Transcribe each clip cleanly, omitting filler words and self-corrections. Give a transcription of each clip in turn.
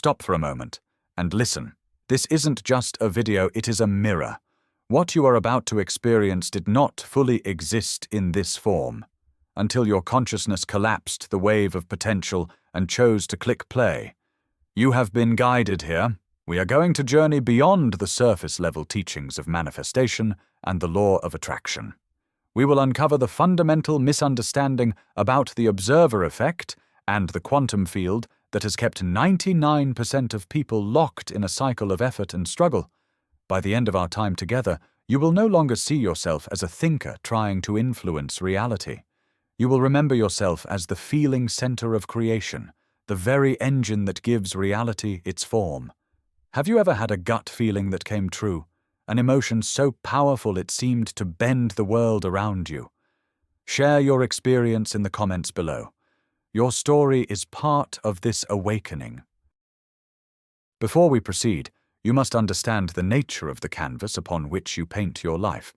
stop for a moment and listen. This isn't just a video, it is a mirror. What you are about to experience did not fully exist in this form until your consciousness collapsed the wave of potential and chose to click play. You have been guided here. We are going to journey beyond the surface-level teachings of manifestation and the law of attraction. We will uncover the fundamental misunderstanding about the observer effect and the quantum field that has kept 99% of people locked in a cycle of effort and struggle. By the end of our time together, you will no longer see yourself as a thinker trying to influence reality. You will remember yourself as the feeling center of creation, the very engine that gives reality its form. Have you ever had a gut feeling that came true, an emotion so powerful it seemed to bend the world around you? Share your experience in the comments below. Your story is part of this awakening. Before we proceed, you must understand the nature of the canvas upon which you paint your life.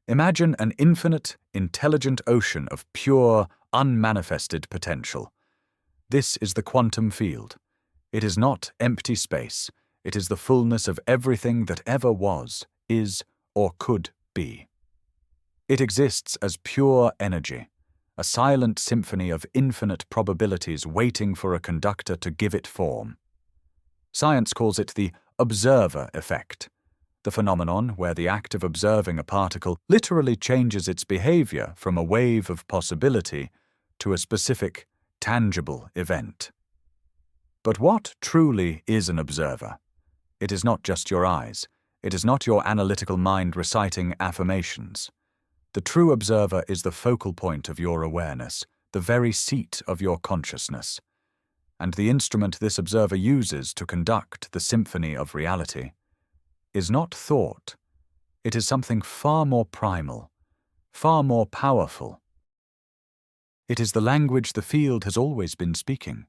Imagine an infinite, intelligent ocean of pure, unmanifested potential. This is the quantum field. It is not empty space. It is the fullness of everything that ever was, is, or could be. It exists as pure energy, a silent symphony of infinite probabilities waiting for a conductor to give it form. Science calls it the observer effect, the phenomenon where the act of observing a particle literally changes its behavior from a wave of possibility to a specific, tangible event. But what truly is an observer? It is not just your eyes. It is not your analytical mind reciting affirmations. The true observer is the focal point of your awareness, the very seat of your consciousness. And the instrument this observer uses to conduct the symphony of reality is not thought. It is something far more primal, far more powerful. It is the language the field has always been speaking.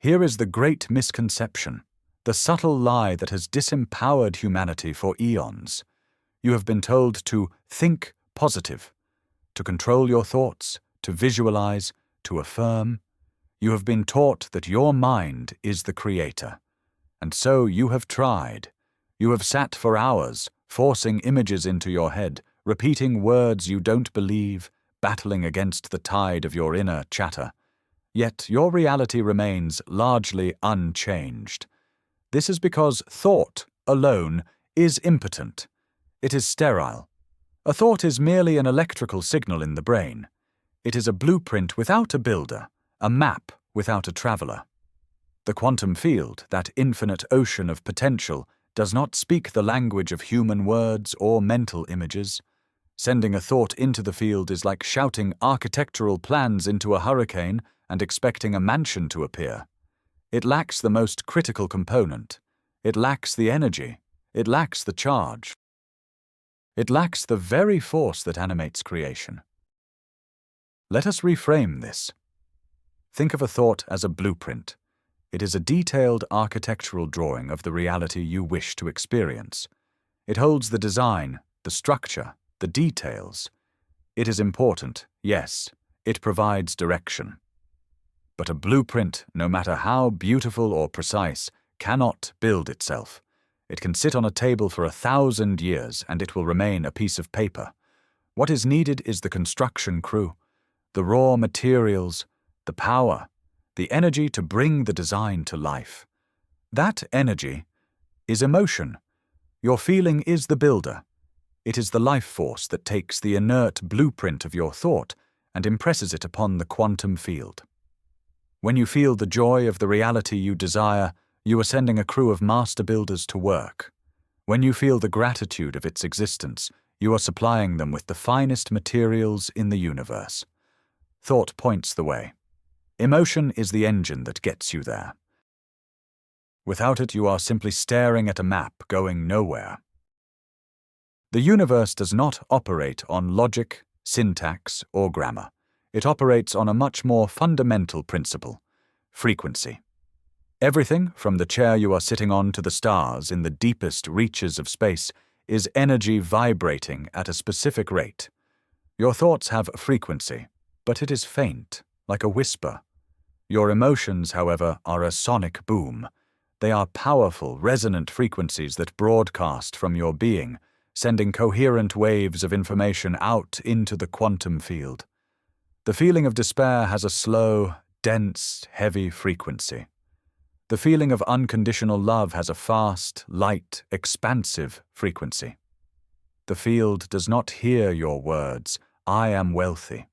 Here is the great misconception, the subtle lie that has disempowered humanity for eons. You have been told to think positive, to control your thoughts, to visualize, to affirm. You have been taught that your mind is the creator. And so you have tried. You have sat for hours, forcing images into your head, repeating words you don't believe, battling against the tide of your inner chatter. Yet your reality remains largely unchanged. This is because thought alone is impotent. It is sterile. A thought is merely an electrical signal in the brain. It is a blueprint without a builder, a map without a traveler. The quantum field, that infinite ocean of potential, does not speak the language of human words or mental images. Sending a thought into the field is like shouting architectural plans into a hurricane and expecting a mansion to appear. It lacks the most critical component. It lacks the energy. It lacks the charge. It lacks the very force that animates creation. Let us reframe this. Think of a thought as a blueprint. It is a detailed architectural drawing of the reality you wish to experience. It holds the design, the structure, the details. It is important, yes. It provides direction. But a blueprint, no matter how beautiful or precise, cannot build itself. It can sit on a table for 1,000 years and it will remain a piece of paper. What is needed is the construction crew, the raw materials, the power, the energy to bring the design to life. That energy is emotion. Your feeling is the builder. It is the life force that takes the inert blueprint of your thought and impresses it upon the quantum field. When you feel the joy of the reality you desire, you are sending a crew of master builders to work. When you feel the gratitude of its existence, you are supplying them with the finest materials in the universe. Thought points the way. Emotion is the engine that gets you there. Without it, you are simply staring at a map going nowhere. The universe does not operate on logic, syntax, or grammar. It operates on a much more fundamental principle: frequency. Everything, from the chair you are sitting on to the stars in the deepest reaches of space, is energy vibrating at a specific rate. Your thoughts have a frequency, but it is faint, like a whisper. Your emotions, however, are a sonic boom. They are powerful, resonant frequencies that broadcast from your being, sending coherent waves of information out into the quantum field. The feeling of despair has a slow, dense, heavy frequency. The feeling of unconditional love has a fast, light, expansive frequency. The field does not hear your words, "I am wealthy."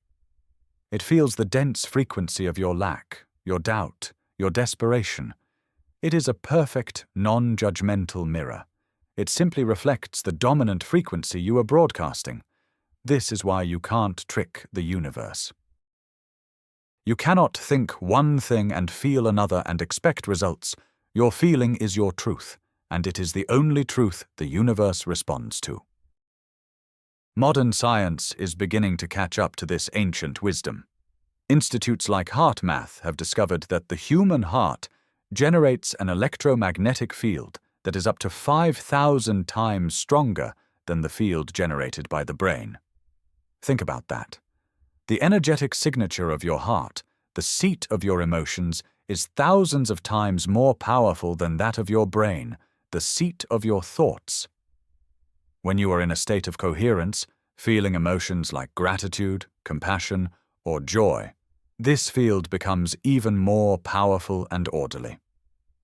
It feels the dense frequency of your lack, your doubt, your desperation. It is a perfect, non-judgmental mirror. It simply reflects the dominant frequency you are broadcasting. This is why you can't trick the universe. You cannot think one thing and feel another and expect results. Your feeling is your truth, and it is the only truth the universe responds to. Modern science is beginning to catch up to this ancient wisdom. Institutes like HeartMath have discovered that the human heart generates an electromagnetic field that is up to 5,000 times stronger than the field generated by the brain. Think about that. The energetic signature of your heart, the seat of your emotions, is thousands of times more powerful than that of your brain, the seat of your thoughts. When you are in a state of coherence, feeling emotions like gratitude, compassion, or joy, this field becomes even more powerful and orderly.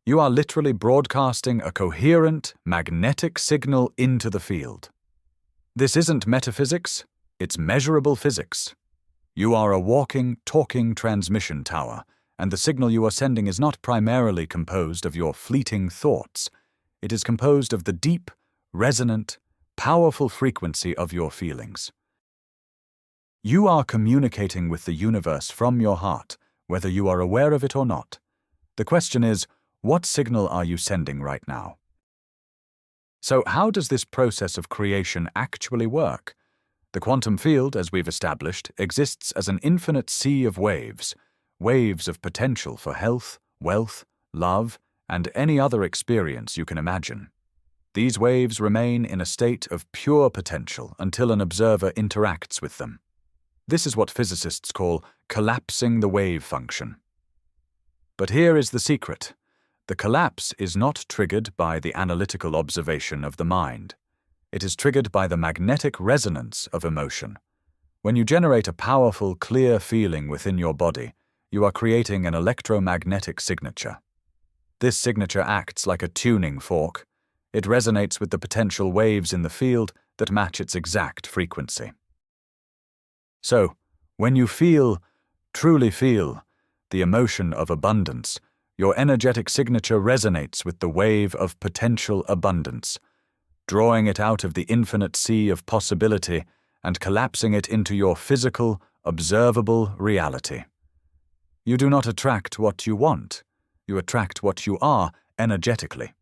You are literally broadcasting a coherent, magnetic signal into the field. This isn't metaphysics, it's measurable physics. You are a walking, talking transmission tower, and the signal you are sending is not primarily composed of your fleeting thoughts. It is composed of the deep, resonant, powerful frequency of your feelings. You are communicating with the universe from your heart, whether you are aware of it or not. The question is, what signal are you sending right now? So how does this process of creation actually work? The quantum field, as we've established, exists as an infinite sea of waves of potential for health, wealth, love, and any other experience you can imagine. These waves remain in a state of pure potential until an observer interacts with them. This is what physicists call collapsing the wave function. But here is the secret. The collapse is not triggered by the analytical observation of the mind. It is triggered by the magnetic resonance of emotion. When you generate a powerful, clear feeling within your body, you are creating an electromagnetic signature. This signature acts like a tuning fork. It resonates with the potential waves in the field that match its exact frequency. So, when you feel, truly feel, the emotion of abundance, your energetic signature resonates with the wave of potential abundance, drawing it out of the infinite sea of possibility and collapsing it into your physical, observable reality. You do not attract what you want. You attract what you are energetically.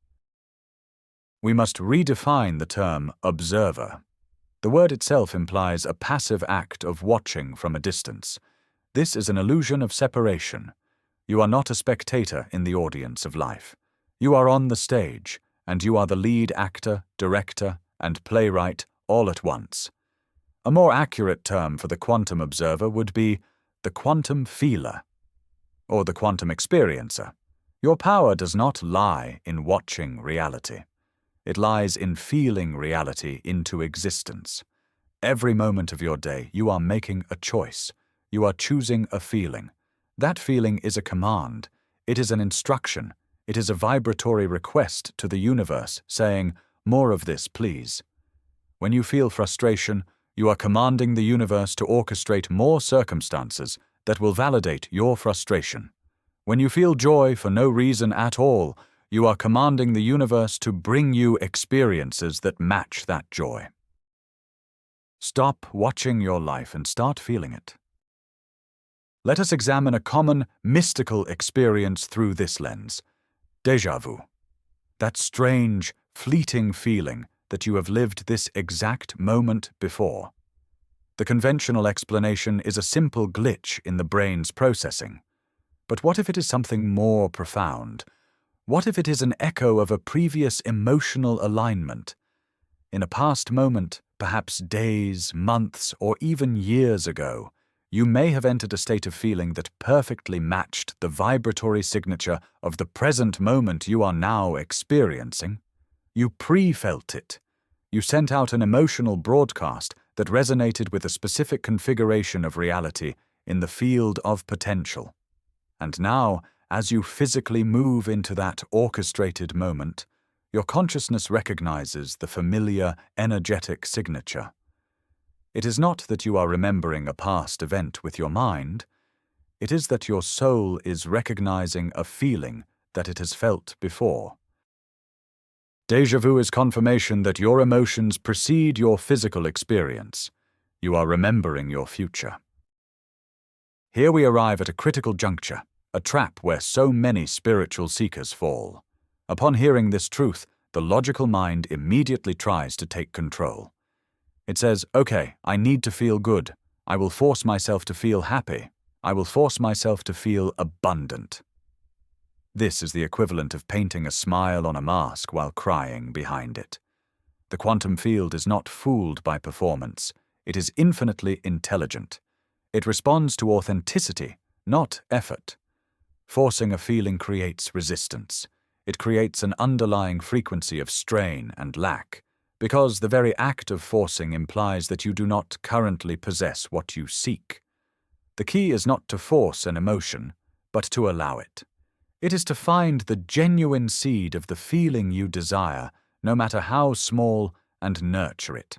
We must redefine the term observer. The word itself implies a passive act of watching from a distance. This is an illusion of separation. You are not a spectator in the audience of life. You are on the stage, and you are the lead actor, director, and playwright all at once. A more accurate term for the quantum observer would be the quantum feeler, or the quantum experiencer. Your power does not lie in watching reality. It lies in feeling reality into existence. Every moment of your day, you are making a choice. You are choosing a feeling. That feeling is a command. It is an instruction. It is a vibratory request to the universe saying, "More of this, please." When you feel frustration, you are commanding the universe to orchestrate more circumstances that will validate your frustration. When you feel joy for no reason at all, you are commanding the universe to bring you experiences that match that joy. Stop watching your life and start feeling it. Let us examine a common mystical experience through this lens. Déjà vu. That strange, fleeting feeling that you have lived this exact moment before. The conventional explanation is a simple glitch in the brain's processing. But what if it is something more profound? What if it is an echo of a previous emotional alignment? In a past moment, perhaps days, months, or even years ago, you may have entered a state of feeling that perfectly matched the vibratory signature of the present moment you are now experiencing. You pre-felt it. You sent out an emotional broadcast that resonated with a specific configuration of reality in the field of potential. And now, as you physically move into that orchestrated moment, your consciousness recognizes the familiar, energetic signature. It is not that you are remembering a past event with your mind. It is that your soul is recognizing a feeling that it has felt before. Déjà vu is confirmation that your emotions precede your physical experience. You are remembering your future. Here we arrive at a critical juncture, a trap where so many spiritual seekers fall. Upon hearing this truth, the logical mind immediately tries to take control. It says, okay, I need to feel good. I will force myself to feel happy. I will force myself to feel abundant. This is the equivalent of painting a smile on a mask while crying behind it. The quantum field is not fooled by performance. It is infinitely intelligent. It responds to authenticity, not effort. Forcing a feeling creates resistance. It creates an underlying frequency of strain and lack, because the very act of forcing implies that you do not currently possess what you seek. The key is not to force an emotion, but to allow it. It is to find the genuine seed of the feeling you desire, no matter how small, and nurture it.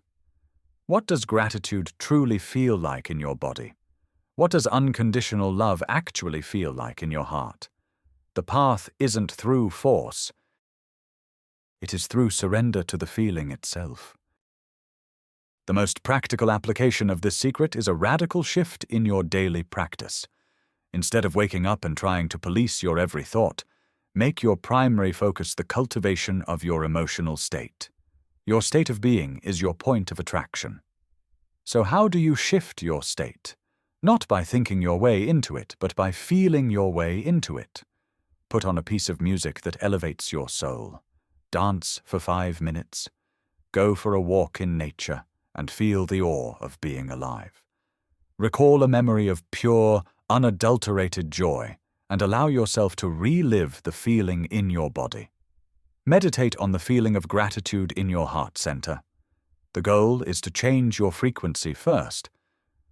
What does gratitude truly feel like in your body? What does unconditional love actually feel like in your heart? The path isn't through force. It is through surrender to the feeling itself. The most practical application of this secret is a radical shift in your daily practice. Instead of waking up and trying to police your every thought, make your primary focus the cultivation of your emotional state. Your state of being is your point of attraction. So how do you shift your state? Not by thinking your way into it, but by feeling your way into it. Put on a piece of music that elevates your soul. Dance for 5 minutes. Go for a walk in nature and feel the awe of being alive. Recall a memory of pure, unadulterated joy and allow yourself to relive the feeling in your body. Meditate on the feeling of gratitude in your heart center. The goal is to change your frequency first.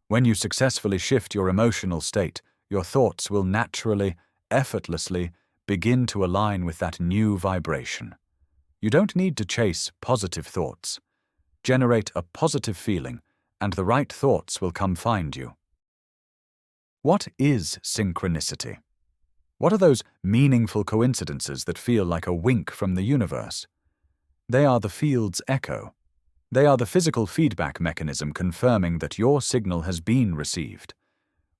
When you successfully shift your emotional state, your thoughts will naturally, effortlessly begin to align with that new vibration. You don't need to chase positive thoughts. Generate a positive feeling, and the right thoughts will come find you. What is synchronicity? What are those meaningful coincidences that feel like a wink from the universe? They are the field's echo. They are the physical feedback mechanism confirming that your signal has been received.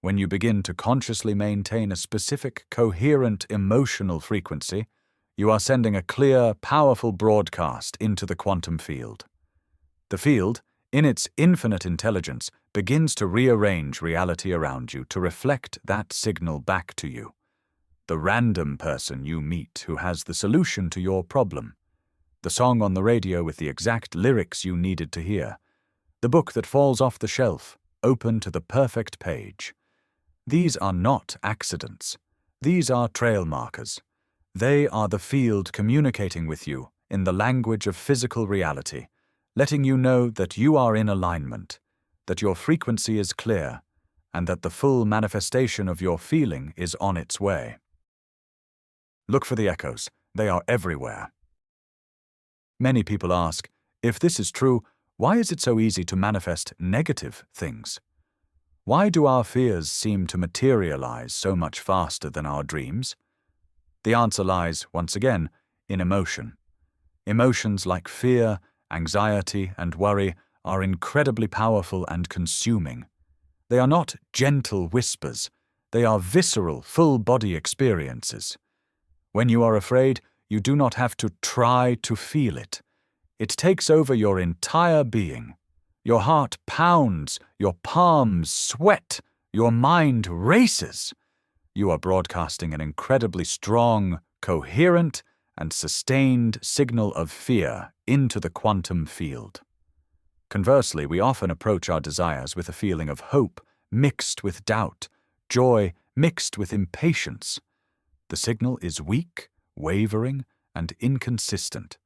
When you begin to consciously maintain a specific, coherent emotional frequency, you are sending a clear, powerful broadcast into the quantum field. The field, in its infinite intelligence, begins to rearrange reality around you to reflect that signal back to you. The random person you meet who has the solution to your problem. The song on the radio with the exact lyrics you needed to hear. The book that falls off the shelf, open to the perfect page. These are not accidents. These are trail markers. They are the field communicating with you in the language of physical reality, letting you know that you are in alignment, that your frequency is clear, and that the full manifestation of your feeling is on its way. Look for the echoes. They are everywhere. Many people ask, if this is true, why is it so easy to manifest negative things? Why do our fears seem to materialize so much faster than our dreams? The answer lies, once again, in emotion. Emotions like fear, anxiety, and worry are incredibly powerful and consuming. They are not gentle whispers. They are visceral, full-body experiences. When you are afraid, you do not have to try to feel it. It takes over your entire being. Your heart pounds, your palms sweat, your mind races. You are broadcasting an incredibly strong, coherent, and sustained signal of fear into the quantum field. Conversely, we often approach our desires with a feeling of hope, mixed with doubt, joy mixed with impatience. The signal is weak, wavering, and inconsistent.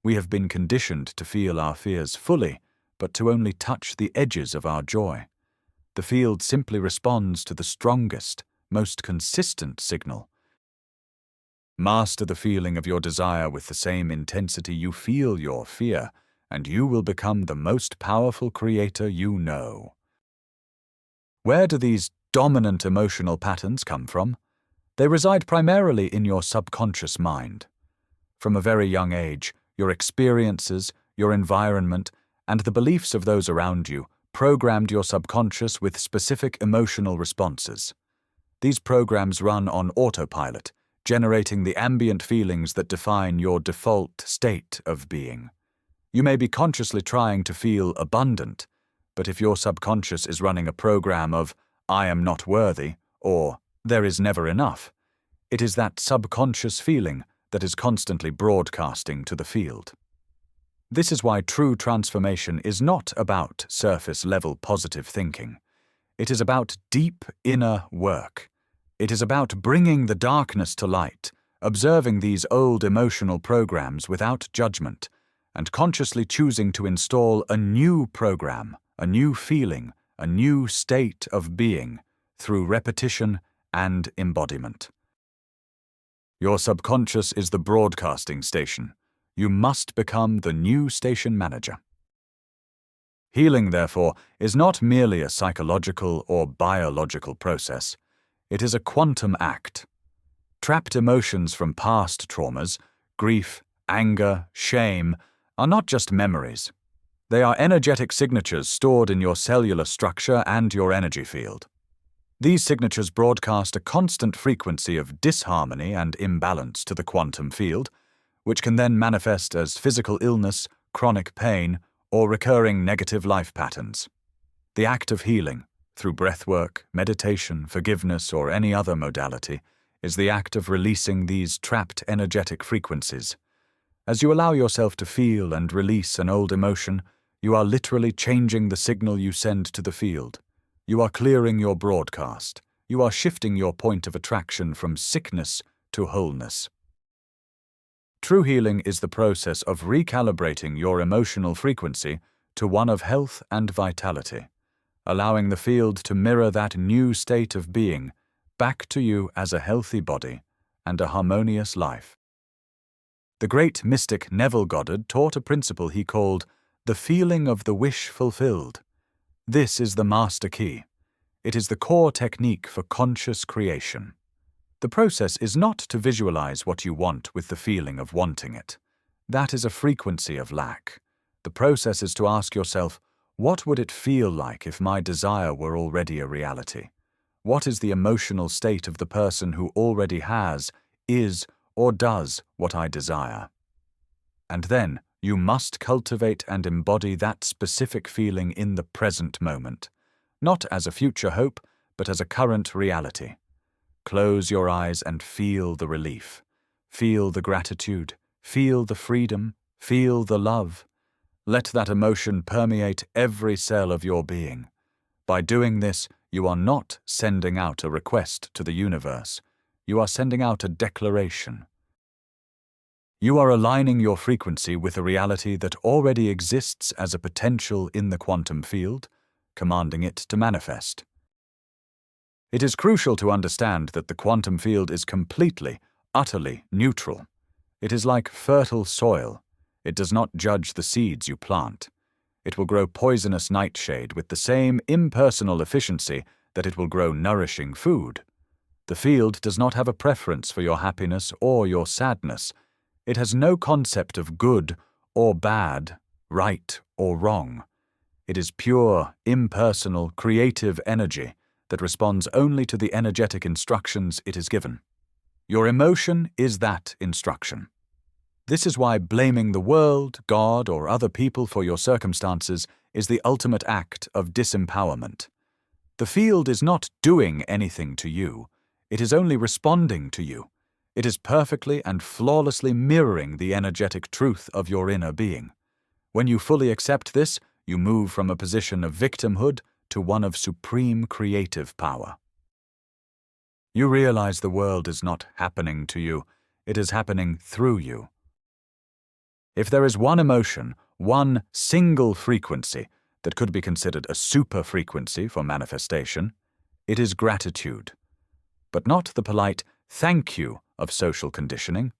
We have been conditioned to feel our fears fully, but to only touch the edges of our joy. The field simply responds to the strongest, most consistent signal. Master the feeling of your desire with the same intensity you feel your fear, and you will become the most powerful creator you know. Where do these dominant emotional patterns come from? They reside primarily in your subconscious mind. From a very young age, your experiences, your environment, and the beliefs of those around you programmed your subconscious with specific emotional responses. These programs run on autopilot, generating the ambient feelings that define your default state of being. You may be consciously trying to feel abundant, but if your subconscious is running a program of "I am not worthy" or "there is never enough," it is that subconscious feeling that is constantly broadcasting to the field. This is why true transformation is not about surface-level positive thinking. It is about deep inner work. It is about bringing the darkness to light, observing these old emotional programs without judgment, and consciously choosing to install a new program, a new feeling, a new state of being through repetition and embodiment. Your subconscious is the broadcasting station. You must become the new station manager. Healing, therefore, is not merely a psychological or biological process. It is a quantum act. Trapped emotions from past traumas, grief, anger, shame, are not just memories. They are energetic signatures stored in your cellular structure and your energy field. These signatures broadcast a constant frequency of disharmony and imbalance to the quantum field, which can then manifest as physical illness, chronic pain, or recurring negative life patterns. The act of healing, through breathwork, meditation, forgiveness, or any other modality, is the act of releasing these trapped energetic frequencies. As you allow yourself to feel and release an old emotion, you are literally changing the signal you send to the field. You are clearing your broadcast. You are shifting your point of attraction from sickness to wholeness. True healing is the process of recalibrating your emotional frequency to one of health and vitality, allowing the field to mirror that new state of being back to you as a healthy body and a harmonious life. The great mystic Neville Goddard taught a principle he called the feeling of the wish fulfilled. This is the master key. It is the core technique for conscious creation. The process is not to visualize what you want with the feeling of wanting it. That is a frequency of lack. The process is to ask yourself, what would it feel like if my desire were already a reality? What is the emotional state of the person who already has, is, or does what I desire? And then, you must cultivate and embody that specific feeling in the present moment, not as a future hope, but as a current reality. Close your eyes and feel the relief. Feel the gratitude. Feel the freedom. Feel the love. Let that emotion permeate every cell of your being. By doing this, you are not sending out a request to the universe. You are sending out a declaration. You are aligning your frequency with a reality that already exists as a potential in the quantum field, commanding it to manifest. It is crucial to understand that the quantum field is completely, utterly neutral. It is like fertile soil. It does not judge the seeds you plant. It will grow poisonous nightshade with the same impersonal efficiency that it will grow nourishing food. The field does not have a preference for your happiness or your sadness. It has no concept of good or bad, right or wrong. It is pure, impersonal, creative energy that responds only to the energetic instructions it is given. Your emotion is that instruction. This is why blaming the world, God, or other people for your circumstances is the ultimate act of disempowerment. The field is not doing anything to you. It is only responding to you. It is perfectly and flawlessly mirroring the energetic truth of your inner being. When you fully accept this, you move from a position of victimhood to one of supreme creative power. You realize the world is not happening to you, it is happening through you. If there is one emotion, one single frequency that could be considered a super frequency for manifestation, it is gratitude. But not the polite thank you of social conditioning.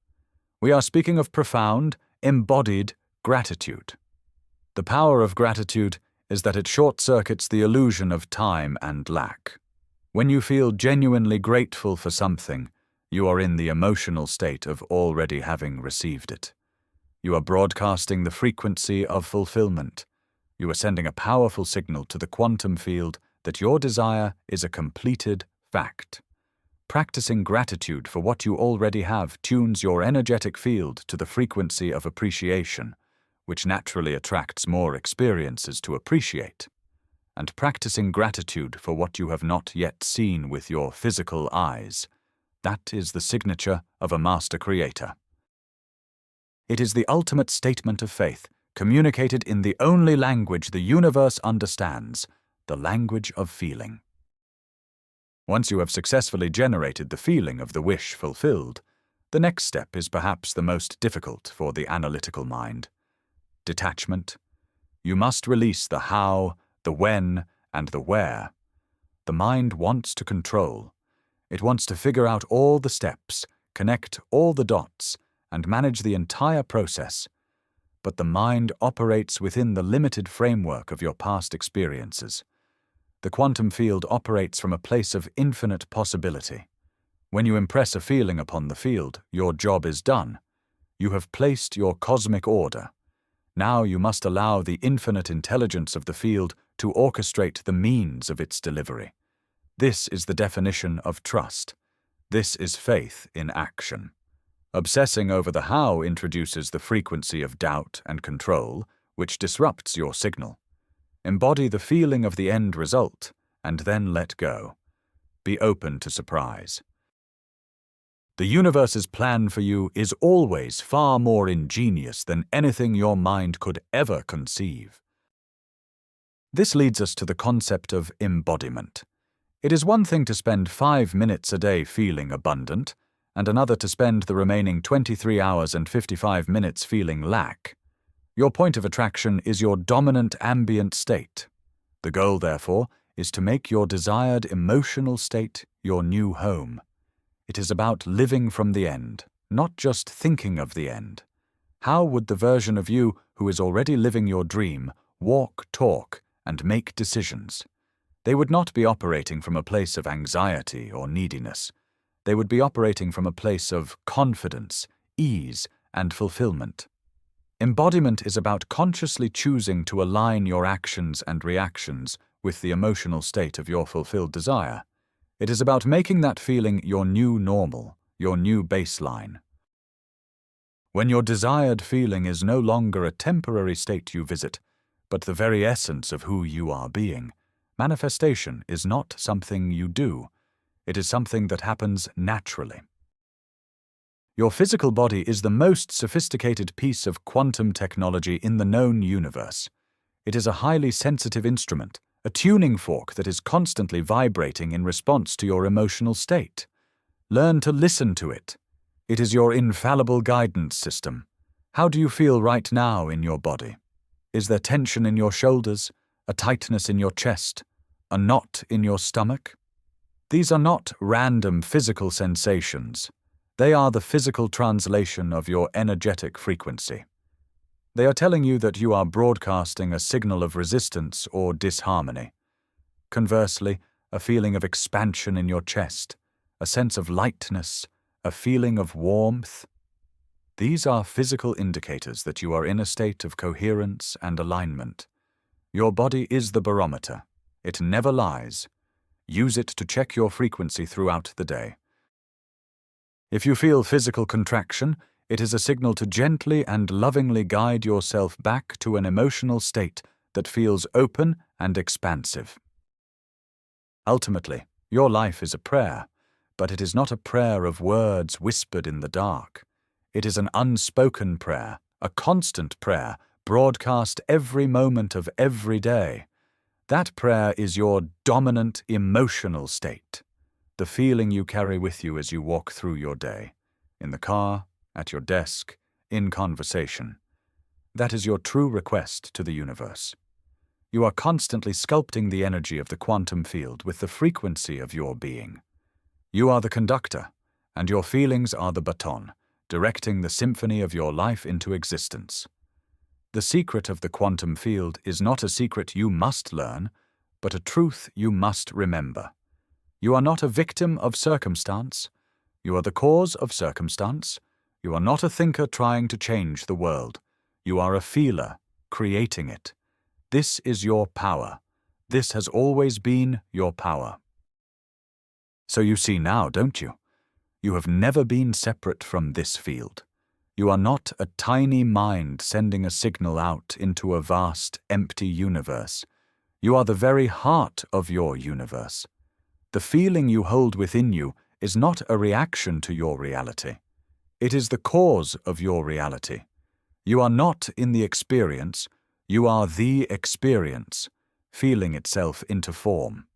We are speaking of profound, embodied gratitude. The power of gratitude is that it short-circuits the illusion of time and lack. When you feel genuinely grateful for something, you are in the emotional state of already having received it. You are broadcasting the frequency of fulfillment. You are sending a powerful signal to the quantum field that your desire is a completed fact. Practicing gratitude for what you already have tunes your energetic field to the frequency of appreciation, which naturally attracts more experiences to appreciate. And practicing gratitude for what you have not yet seen with your physical eyes, that is the signature of a master creator. It is the ultimate statement of faith, communicated in the only language the universe understands, the language of feeling. Once you have successfully generated the feeling of the wish fulfilled, the next step is perhaps the most difficult for the analytical mind. Detachment. You must release the how, the when, and the where. The mind wants to control. It wants to figure out all the steps, connect all the dots, and manage the entire process. But the mind operates within the limited framework of your past experiences. The quantum field operates from a place of infinite possibility. When you impress a feeling upon the field, your job is done. You have placed your cosmic order. Now you must allow the infinite intelligence of the field to orchestrate the means of its delivery. This is the definition of trust. This is faith in action. Obsessing over the how introduces the frequency of doubt and control, which disrupts your signal. Embody the feeling of the end result, and then let go. Be open to surprise. The universe's plan for you is always far more ingenious than anything your mind could ever conceive. This leads us to the concept of embodiment. It is one thing to spend 5 minutes a day feeling abundant, and another to spend the remaining 23 hours and 55 minutes feeling lack. Your point of attraction is your dominant ambient state. The goal, therefore, is to make your desired emotional state your new home. It is about living from the end, not just thinking of the end. How would the version of you who is already living your dream walk, talk, and make decisions? They would not be operating from a place of anxiety or neediness. They would be operating from a place of confidence, ease, and fulfillment. Embodiment is about consciously choosing to align your actions and reactions with the emotional state of your fulfilled desire. It is about making that feeling your new normal, your new baseline. When your desired feeling is no longer a temporary state you visit, but the very essence of who you are being, manifestation is not something you do. It is something that happens naturally. Your physical body is the most sophisticated piece of quantum technology in the known universe. It is a highly sensitive instrument, a tuning fork that is constantly vibrating in response to your emotional state. Learn to listen to it. It is your infallible guidance system. How do you feel right now in your body? Is there tension in your shoulders, a tightness in your chest, a knot in your stomach? These are not random physical sensations. They are the physical translation of your energetic frequency. They are telling you that you are broadcasting a signal of resistance or disharmony. Conversely, a feeling of expansion in your chest, a sense of lightness, a feeling of warmth. These are physical indicators that you are in a state of coherence and alignment. Your body is the barometer. It never lies. Use it to check your frequency throughout the day. If you feel physical contraction, it is a signal to gently and lovingly guide yourself back to an emotional state that feels open and expansive. Ultimately, your life is a prayer, but it is not a prayer of words whispered in the dark. It is an unspoken prayer, a constant prayer, broadcast every moment of every day. That prayer is your dominant emotional state, the feeling you carry with you as you walk through your day, in the car, at your desk, in conversation. That is your true request to the universe. You are constantly sculpting the energy of the quantum field with the frequency of your being. You are the conductor, and your feelings are the baton, directing the symphony of your life into existence. The secret of the quantum field is not a secret you must learn, but a truth you must remember. You are not a victim of circumstance. You are the cause of circumstance. You are not a thinker trying to change the world. You are a feeler, creating it. This is your power. This has always been your power. So you see now, don't you? You have never been separate from this field. You are not a tiny mind sending a signal out into a vast, empty universe. You are the very heart of your universe. The feeling you hold within you is not a reaction to your reality. It is the cause of your reality. You are not in the experience, you are the experience, feeling itself into form.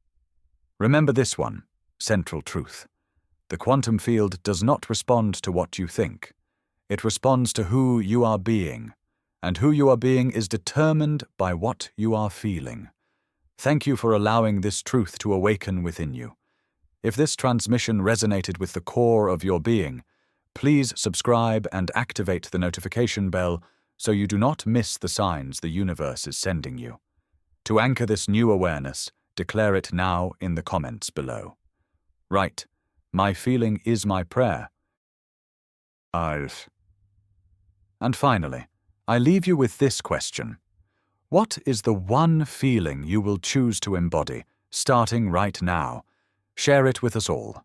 Remember this one, central truth. The quantum field does not respond to what you think. It responds to who you are being, and who you are being is determined by what you are feeling. Thank you for allowing this truth to awaken within you. If this transmission resonated with the core of your being, please subscribe and activate the notification bell so you do not miss the signs the universe is sending you. To anchor this new awareness, declare it now in the comments below. Write, "My feeling is my prayer." And finally, I leave you with this question. What is the one feeling you will choose to embody, starting right now? Share it with us all.